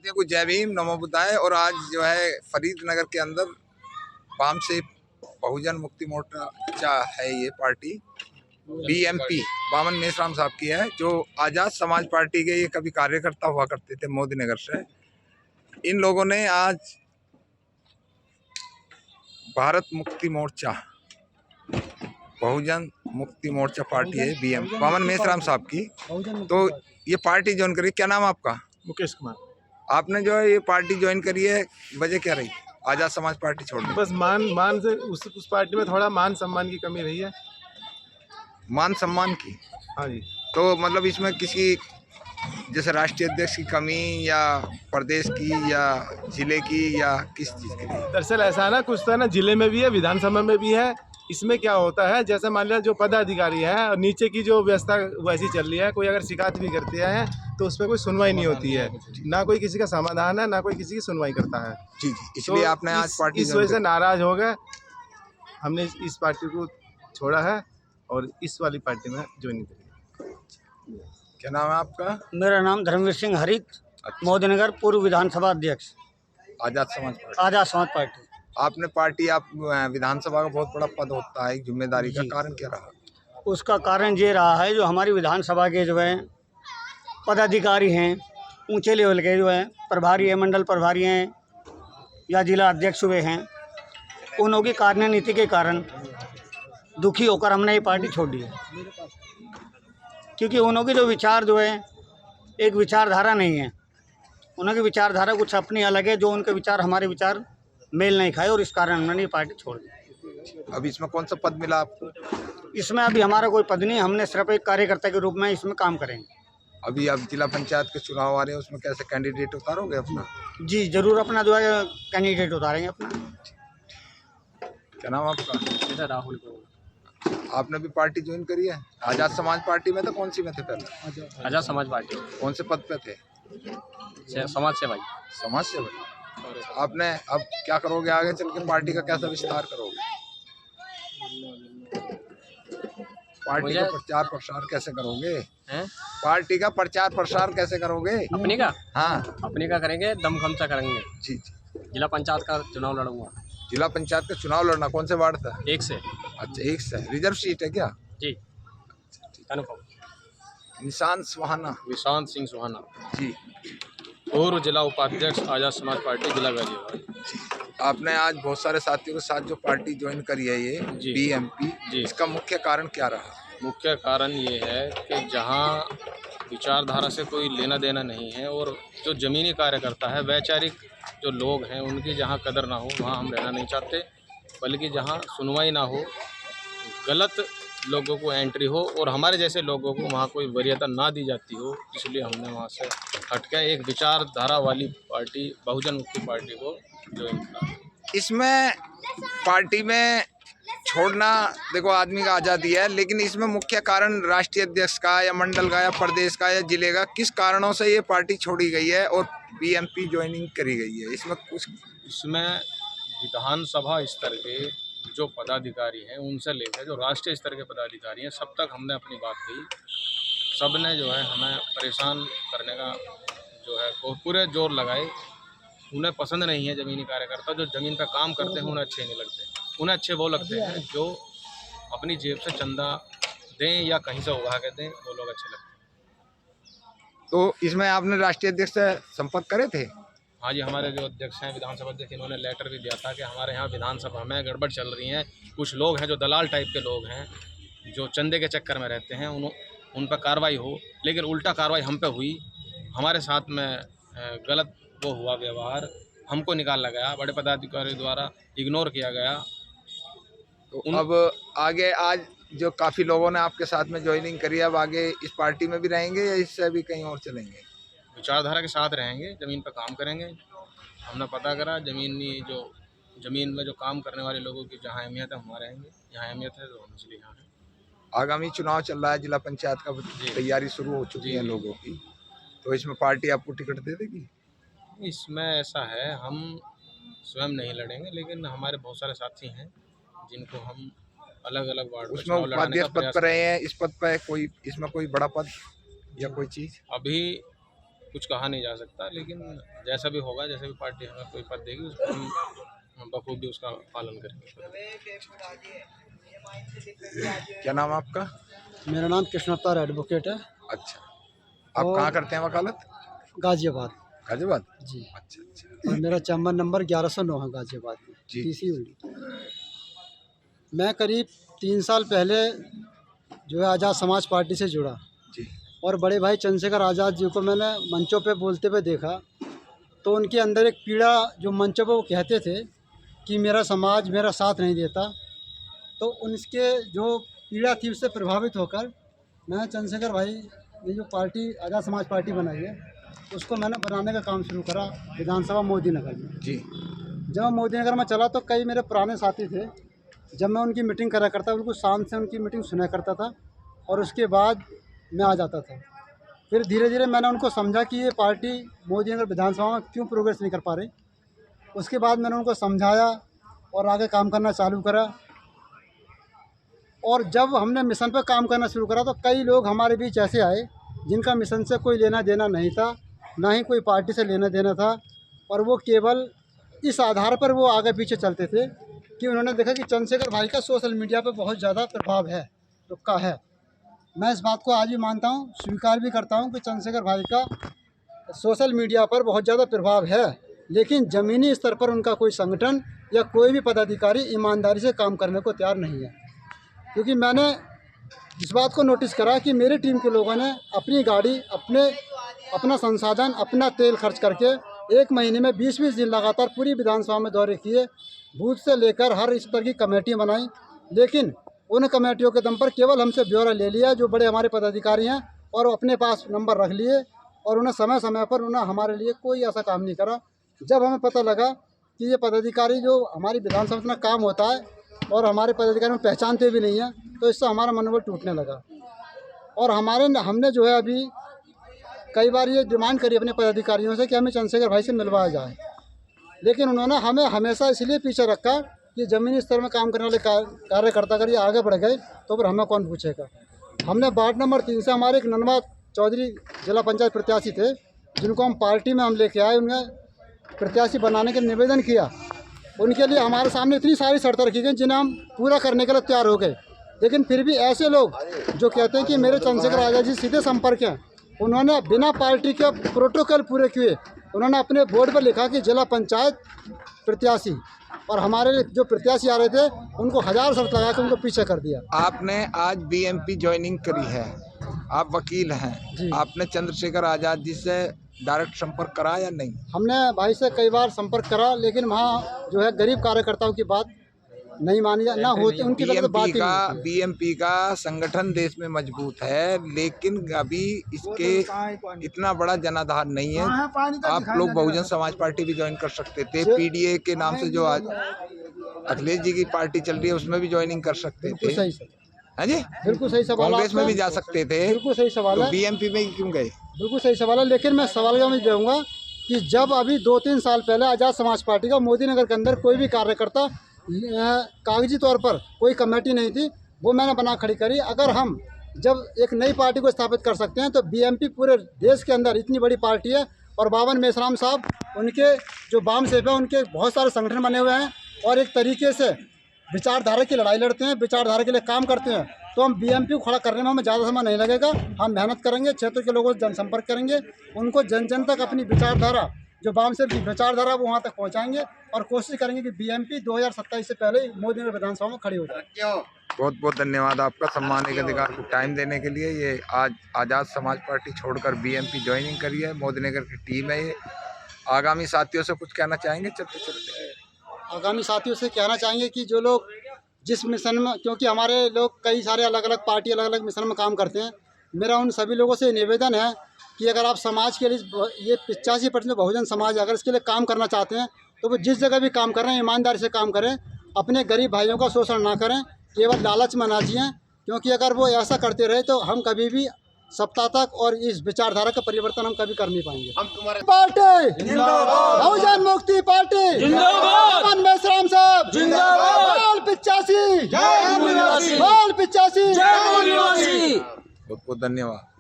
साथियों को जय भीम, नमो बुद्धाय। और आज जो है फरीदनगर के अंदर वाम से बहुजन मुक्ति मोर्चा है, ये पार्टी बीएमपी बामन मेश्राम साहब की है, जो आज़ाद समाज पार्टी के ये कभी कार्यकर्ता हुआ करते थे मोदी नगर से। इन लोगों ने आज भारत मुक्ति मोर्चा बहुजन मुक्ति मोर्चा पार्टी है बीएम बामन मेश्राम साहब की, तो ये पार्टी ज्वाइन करी। क्या नाम है आपका? मुकेश कुमार। आपने जो है ये पार्टी ज्वाइन करी है, वजह क्या रही आज़ाद समाज पार्टी छोड़ने? बस मान से उस पार्टी में थोड़ा मान सम्मान की कमी रही है। मान सम्मान की? हाँ जी। तो मतलब इसमें किसी जैसे राष्ट्रीय अध्यक्ष की कमी या प्रदेश की या जिले की या किस चीज़ की? दरअसल ऐसा है ना, कुछ तो है ना, जिले में भी है, विधानसभा में भी है। इसमें क्या होता है, जैसे मान लिया जो पदाधिकारी है और नीचे की जो व्यवस्था वैसी चल रही है, कोई अगर शिकायत भी करती है तो उस पर कोई सुनवाई नहीं होती है, ना कोई किसी का समाधान है, ना कोई किसी की सुनवाई करता है। जी जी, इसलिए तो आपने आज पार्टी इस वजह से नाराज हो गए, हमने इस पार्टी को छोड़ा है और इस वाली पार्टी में ज्वाइन करी। क्या नाम है आपका? मेरा नाम धर्मवीर सिंह हरित, मोदी नगर पूर्व विधानसभा अध्यक्ष, आज़ाद समाज पार्टी। आज़ाद समाज पार्टी। आपने पार्टी, आप विधानसभा का बहुत बड़ा पद होता है, जिम्मेदारी का कारण क्या रहा? उसका कारण ये रहा है, जो हमारी विधानसभा के जो है पदाधिकारी हैं, ऊंचे लेवल के जो है प्रभारी हैं, मंडल प्रभारी हैं या जिला अध्यक्ष हुए हैं, उनों की कार्यनीति के कारण दुखी होकर हमने ये पार्टी छोड़ दी है। क्योंकि उनों की जो विचार जो है एक विचारधारा नहीं है, उनकी विचारधारा कुछ अपनी अलग है, जो उनके विचार हमारे विचार मेल नहीं खाए, और इस कारण हमने ये पार्टी छोड़ दी। अब इसमें कौन सा पद मिला आपको? इसमें अभी हमारा कोई पद नहीं, हमने सिर्फ एक कार्यकर्ता के रूप में इसमें काम करेंगे। अभी अब जिला पंचायत के चुनाव आ रहे हैं, उसमें कैसे कैंडिडेट उतारोगे अपना? जी जरूर, अपना जो है कैंडिडेट उतारेंगे अपना। क्या नाम आपका? राहुल। आपने भी पार्टी ज्वाइन करी है? आज़ाद समाज पार्टी में तो कौन सी में थे पहले? आज़ाद समाज पार्टी। कौन से पद पे थे? समाज सेवा। समाज सेवा। आपने अब क्या करोगे आगे चल के? पार्टी का कैसा विस्तार करोगे? पार्टी का प्रचार प्रसार कैसे करोगे? पार्टी का प्रचार प्रसार कैसे करोगे? अपनी का? हाँ, अपनी का करेंगे, दमखम से करेंगे। जी जी। जिला पंचायत का चुनाव लड़ूंगा। जिला पंचायत का चुनाव लड़ना? कौन से वार्ड था? 1 से। अच्छा, 1 से। रिजर्व सीट है क्या? जी। निशान सुहाना। विशांत सिंह सुहाना जी, पूर्व जिला उपाध्यक्ष, आज़ाद समाज पार्टी, जिला गाजियाबाद। आपने आज बहुत सारे साथियों के साथ जो पार्टी ज्वाइन करी है ये बीएमपी, इसका मुख्य कारण क्या रहा? मुख्य कारण ये है कि जहाँ विचारधारा से कोई लेना देना नहीं है और जो ज़मीनी कार्यकर्ता है, वैचारिक जो लोग हैं, उनकी जहाँ कदर ना हो वहाँ हम रहना नहीं चाहते, बल्कि जहाँ सुनवाई ना हो, गलत लोगों को एंट्री हो और हमारे जैसे लोगों को वहाँ कोई वरीयता ना दी जाती हो, इसलिए हमने वहाँ से हटके एक विचारधारा वाली पार्टी बहुजन मुक्ति पार्टी को ज्वाइन किया। इसमें पार्टी में छोड़ना, देखो आदमी का आज़ादी है, लेकिन इसमें मुख्य कारण राष्ट्रीय अध्यक्ष का या मंडल का या प्रदेश का या जिले का, किस कारणों से ये पार्टी छोड़ी गई है और बीएमपी ज्वाइनिंग करी गई है? इसमें कुछ, इसमें विधानसभा स्तर के जो पदाधिकारी हैं उनसे लेकर जो राष्ट्रीय स्तर के पदाधिकारी हैं, सब तक हमने अपनी बात कही। सब ने जो है हमें परेशान करने का जो है पूरे जोर लगाए। उन्हें पसंद नहीं है ज़मीनी कार्यकर्ता, जो ज़मीन पर काम करते हैं उन्हें अच्छे नहीं लगते। उन्हें अच्छे वो लगते हैं जो अपनी जेब से चंदा दें या कहीं से उगा के दें, वो लोग अच्छे लगते हैं। तो इसमें आपने राष्ट्रीय अध्यक्ष से संपर्क करे थे? हाँ जी, हमारे जो अध्यक्ष हैं, विधानसभा अध्यक्ष, इन्होंने लेटर भी दिया था कि हमारे यहाँ विधानसभा में गड़बड़ चल रही है। कुछ लोग हैं जो दलाल टाइप के लोग हैं, जो चंदे के चक्कर में रहते हैं, उन पर कार्रवाई हो। लेकिन उल्टा कार्रवाई हम पे हुई, हमारे साथ में गलत वो हुआ व्यवहार, हमको निकाला गया, बड़े पदाधिकारी द्वारा इग्नोर किया गया। तो अब आगे आज जो काफ़ी लोगों ने आपके साथ में ज्वाइनिंग करी है, अब आगे इस पार्टी में भी रहेंगे या इससे भी कहीं और चलेंगे? विचारधारा के साथ रहेंगे, ज़मीन पर काम करेंगे। हमने पता करा ज़मीन में जो काम करने वाले लोगों की जहाँ अहमियत है वहाँ रहेंगे, यहाँ अहमियत है तो हम इसलिए यहाँ हैं। आगामी चुनाव चल रहा है, जिला पंचायत का तैयारी शुरू हो चुकी है लोगों की, तो इसमें पार्टी आपको टिकट दे देगी? इसमें ऐसा है, हम स्वयं नहीं लड़ेंगे, लेकिन हमारे बहुत सारे साथी हैं जिनको हम अलग अलग वार्ड में उसमें उपाध्यक्ष पद पर रहे हैं, इस पद पर कोई, इसमें कोई बड़ा पद या कोई चीज़? अभी कुछ कहा नहीं जा सकता, लेकिन जैसा भी होगा, जैसे भी पार्टी हमें कोई पद देगी उसको हम बखूबी उसका पालन करेंगे। क्या नाम है आपका? मेरा नाम कृष्णअवतार एडवोकेट है, अच्छा, आप कहाँ करते हैं वकालत? गाजियाबाद गाजियाबाद। जी। अच्छा अच्छा और मेरा चैम्बर नंबर 1109 है गाजियाबाद में, जी। तीसरी यूनिट। मैं करीब 3 साल पहले जो है आज़ाद समाज पार्टी से जुड़ा, जी और बड़े भाई चंद्रशेखर आज़ाद जी को मैंने मंचों पे बोलते हुए देखा। तो उनके अंदर एक पीड़ा, जो मंचों पे वो कहते थे कि मेरा समाज मेरा साथ नहीं देता, तो उनके जो पीड़ा थी उससे प्रभावित होकर मैं चंद्रशेखर भाई ने जो पार्टी आज़ाद समाज पार्टी बनाई है उसको मैंने बनाने का काम शुरू करा विधानसभा मोदी नगर में। जी। जब मैं मोदी नगर में चला तो कई मेरे पुराने साथी थे, जब मैं उनकी मीटिंग करा करता बिल्कुल शांत से उनकी मीटिंग सुना करता था और उसके बाद मैं आ जाता था। फिर धीरे धीरे मैंने उनको समझा कि ये पार्टी मोदी नगर विधानसभा में क्यों प्रोग्रेस नहीं कर पा रही। उसके बाद मैंने उनको समझाया और आगे काम करना चालू करा। और जब हमने मिशन पर काम करना शुरू करा तो कई लोग हमारे बीच ऐसे आए जिनका मिशन से कोई लेना देना नहीं था, ना ही कोई पार्टी से लेना देना था, और वो केवल इस आधार पर वो आगे पीछे चलते थे कि उन्होंने देखा कि चंद्रशेखर भाई का सोशल मीडिया पर बहुत ज़्यादा प्रभाव है, रुका है। मैं इस बात को आज भी मानता हूँ, स्वीकार भी करता हूँ कि चंद्रशेखर भाई का सोशल मीडिया पर बहुत ज़्यादा प्रभाव है, लेकिन ज़मीनी स्तर पर उनका कोई संगठन या कोई भी पदाधिकारी ईमानदारी से काम करने को तैयार नहीं है। क्योंकि मैंने इस बात को नोटिस करा कि मेरी टीम के लोगों ने अपनी गाड़ी, अपना संसाधन, अपना तेल खर्च करके 1 महीने में 20-20 दिन लगातार पूरी विधानसभा में दौरे किए, बूथ से लेकर हर स्तर की कमेटी बनाई, लेकिन उन कमेटियों के दम पर केवल हमसे ब्यौरा ले लिया जो बड़े हमारे पदाधिकारी हैं, और अपने पास नंबर रख लिए, और उन्हें समय समय पर उन्हें हमारे लिए कोई ऐसा काम नहीं करा। जब हमें पता लगा कि ये पदाधिकारी जो हमारी विधानसभा में काम होता है और हमारे पदाधिकारी में पहचानते भी नहीं हैं, तो इससे हमारा मनोबल टूटने लगा। और हमने जो है अभी कई बार ये डिमांड करी अपने पदाधिकारियों से कि हमें चंद्रशेखर भाई से मिलवाया जाए, लेकिन उन्होंने हमें हमेशा इसलिए पीछे रखा कि ज़मीनी स्तर में काम करने वाले कार्यकर्ता अगर ये आगे बढ़ गए तो फिर हमें कौन पूछेगा। हमने वार्ड नंबर 3 से हमारे एक ननवा चौधरी जिला पंचायत प्रत्याशी थे, जिनको हम पार्टी में हम लेके आए, उन्हें प्रत्याशी बनाने के निवेदन किया। उनके लिए हमारे सामने इतनी सारी शर्तें रखी गई जिन्हें हम पूरा करने के लिए तैयार हो गए, लेकिन फिर भी ऐसे लोग जो कहते हैं कि मेरे चंद्रशेखर आज़ाद जी सीधे संपर्क हैं, उन्होंने बिना पार्टी के प्रोटोकॉल पूरे किए, उन्होंने अपने बोर्ड पर लिखा कि जिला पंचायत प्रत्याशी, और हमारे जो प्रत्याशी आ रहे थे उनको 1000 शर्त लगा के उनको पीछे कर दिया। आपने आज बीएमपी ज्वाइनिंग करी है, आप वकील हैं, आपने चंद्रशेखर आज़ाद जी से डायरेक्ट संपर्क करा या नहीं? हमने भाई से कई बार संपर्क करा, लेकिन वहाँ जो है गरीब कार्यकर्ताओं की बात नहीं मानी ना होती, उनकी तरफ बात ही नहीं होती है। बीएमपी का संगठन देश में मजबूत है, लेकिन अभी इसके इतना बड़ा जनाधार नहीं है। आप लोग बहुजन समाज पार्टी भी ज्वाइन कर सकते थे, पीडीए के नाम से जो आज अखिलेश जी की पार्टी चल रही है उसमें भी ज्वाइनिंग कर सकते थे। हाँ जी, बिल्कुल सही सवाल, कांग्रेस में भी जा सकते थे। बिल्कुल सही सवाल है, बीएमपी में क्यों गए? बिल्कुल सही सवाल है, लेकिन मैं सवाल में दूंगा कि जब अभी 2-3 साल पहले आज़ाद समाज पार्टी का मोदी नगर के अंदर कोई भी कार्यकर्ता, कागजी तौर पर कोई कमेटी नहीं थी, वो मैंने बना खड़ी करी। अगर हम जब एक नई पार्टी को स्थापित कर सकते हैं तो बीएमपी पूरे देश के अंदर इतनी बड़ी पार्टी है, और बावन मेश्राम साहब, उनके जो वाम सेब है, उनके बहुत सारे संगठन बने हुए हैं और एक तरीके से विचारधारा की लड़ाई लड़ते हैं, विचारधारा के लिए काम करते हैं। तो हम बीएमपी को खड़ा करने में हमें ज़्यादा समय नहीं लगेगा, हम मेहनत करेंगे, क्षेत्र के लोगों से जनसंपर्क करेंगे, उनको जन जन तक अपनी विचारधारा, जो वाम सेब की विचारधारा, वो वहाँ तक पहुँचाएंगे, और कोशिश करेंगे कि बीएमपी 2027 से पहले मोदी नगर विधानसभा में खड़ी हो जाए। बहुत बहुत धन्यवाद आपका सम्मान के अधिकार को टाइम देने के लिए। ये आज आज़ाद समाज पार्टी छोड़कर बीएमपी ज्वाइनिंग करी है, मोदी नगर की टीम है ये। आगामी साथियों से कुछ कहना चाहेंगे चलते चलते? आगामी साथियों से कहना चाहेंगे कि जो लोग जिस मिशन में, क्योंकि हमारे लोग कई सारे अलग अलग पार्टी अलग अलग मिशन में काम करते हैं, मेरा उन सभी लोगों से निवेदन है कि अगर आप समाज के लिए, ये 85% बहुजन समाज, अगर इसके लिए काम करना चाहते हैं तो वो जिस जगह भी काम कर रहे हैं ईमानदारी से काम करें, अपने गरीब भाइयों का शोषण ना करें, केवल लालच में ना जिएं, क्योंकि अगर वो ऐसा करते रहे तो हम कभी भी सप्ताह तक और इस विचारधारा का परिवर्तन हम कभी कर नहीं पाएंगे। हम तुम्हारे पार्टी जिंदाबाद, बहुजन मुक्ति पार्टी जिंदाबाद, मेश्राम साहब जिंदाबाद, 85 जय आदिवासी, 85 जय आदिवासी। बहुत बहुत धन्यवाद।